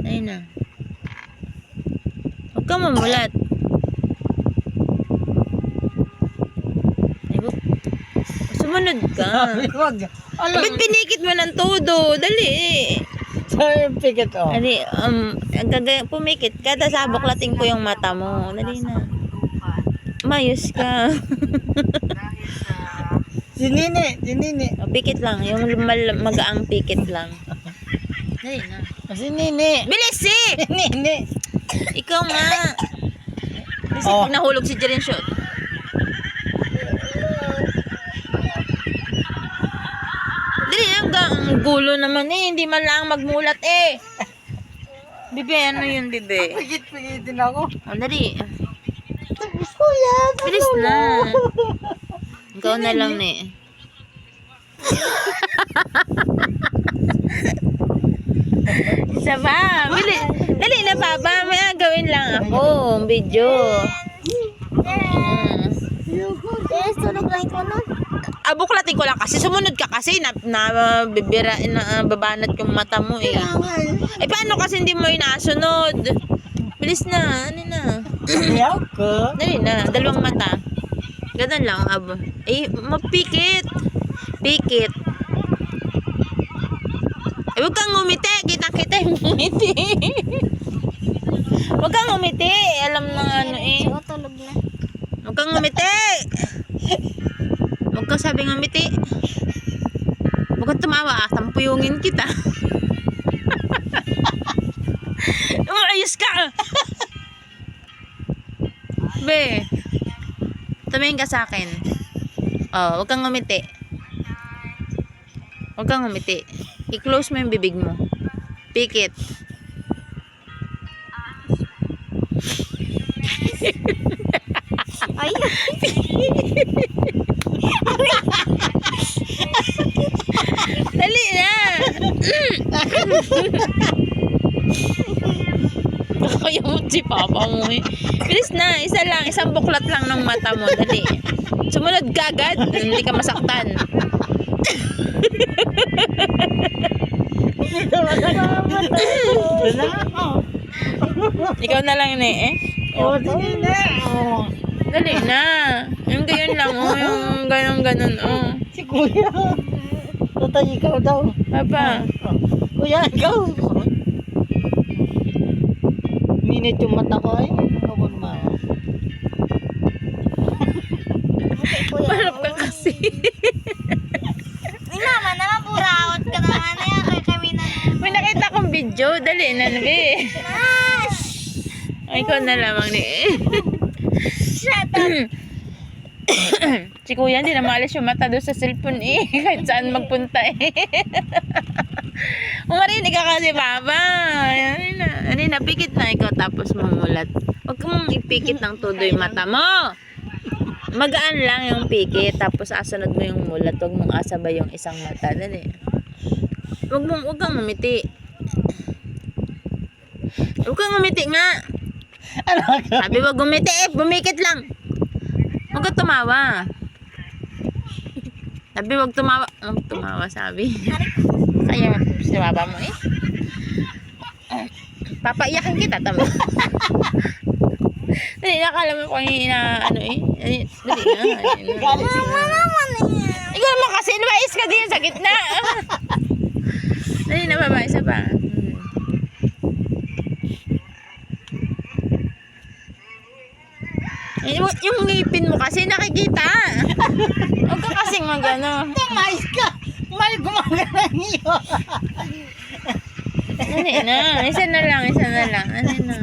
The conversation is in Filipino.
Ayun na. Huwag kang mamulat. Ay, sumunod ka. Wag. Ba't pinikit mo ng todo? Dali. Sorry, pikit oh. Dali, pumikit ka, tapos sabuklatin ko yung mata mo. Dali na. Mayos ka. Si Nini. O, pikit lang. Yung magaang pikit lang. Dali na. Si Nini. Bilis eh! Nini. Ikaw nga. Kasi Oh. pag nahulog si Jaren Shot. Dali na, ang gulo naman eh. Hindi man lang magmulat eh. Bibi, ano yun, Bibi? Pikit-pikitin ako. O, dali. Kuya, Bilis na. Ikaw na lang ni. Isa pa. Bilis. Dali na, Papa. May gawin lang ako. Video. Sunog lang ko nun. Buklatin ko lang kasi sumunod ka kasi babanat yung mata mo eh. Eh paano kasi hindi mo inasunod? Bilis na, ano na. Ayaw ko. Dali na, dalawang mata. Ganun lang, Eh, mapikit. Pikit. Eh, huwag kang ngumiti. Kita-kita yung ngumiti. Huwag kang ngumiti. Alam na ano eh. So, tulog na. Huwag kang ngumiti. Huwag kang sabi ngumiti. Huwag kang tumawa. Tampuyungin kita. Ayos ka. Be. Tumingin ka sa akin. Oh, huwag kang ngumiti. Huwag kang ngumiti. I-close mo yung bibig mo. Pikit. Ay, Dali na. Nakayamot si Papa mo eh. Bilis na. Isa lang. Isang buklat lang ng mata mo. Dali. Sumunod ka agad. Hindi ka masaktan. Ikaw na lang ni eh. Oh, si Nini. Oh. Dali na. Yung ganyan lang oh. Yung ganon oh. Si Kuya. Tatay, ikaw daw. Papa. Kuya, ikaw. Minit yung mata ko ay. Ako naman. kuya. Parap ka kasi. Ay, naman naman, purawat ka naman. Ayan, kaya kami na. May nakita kong video. Dali na nabi. Ash! Ay, ikaw na lamang ni Shut up! Si Kuya hindi na maalis yung mata doon sa cellphone eh. Kahit saan magpunta eh. Umarinig ka kasi, Papa. Ano na, pikit na ikaw tapos mamulat. Huwag mong ipikit ng todo yung mata mo. Magaan lang yung pikit tapos asunod mo yung mulat. Huwag mong asabay yung isang mata. Dali. Huwag kang ngumiti. Huwag kang ngumiti nga. Sabi wag gumiti eh. Bumikit lang. Huwag ka tumawa. Sabi wag tumawa. Huwag tumawa sabi. Kaya si Papa mo eh. Papaiyakin kita tama. Dali nakala mo kung ano eh. Dali nga. Mama naman yan. Ikaw naman kasi lumais ka din sa gitna. Dali na baba. Isa pa. Yung ngipin mo kasi nakikita. Huwag ka kasing magano. Mais ka. May gumagana niyo. Ano na? Isa na lang. Ano na?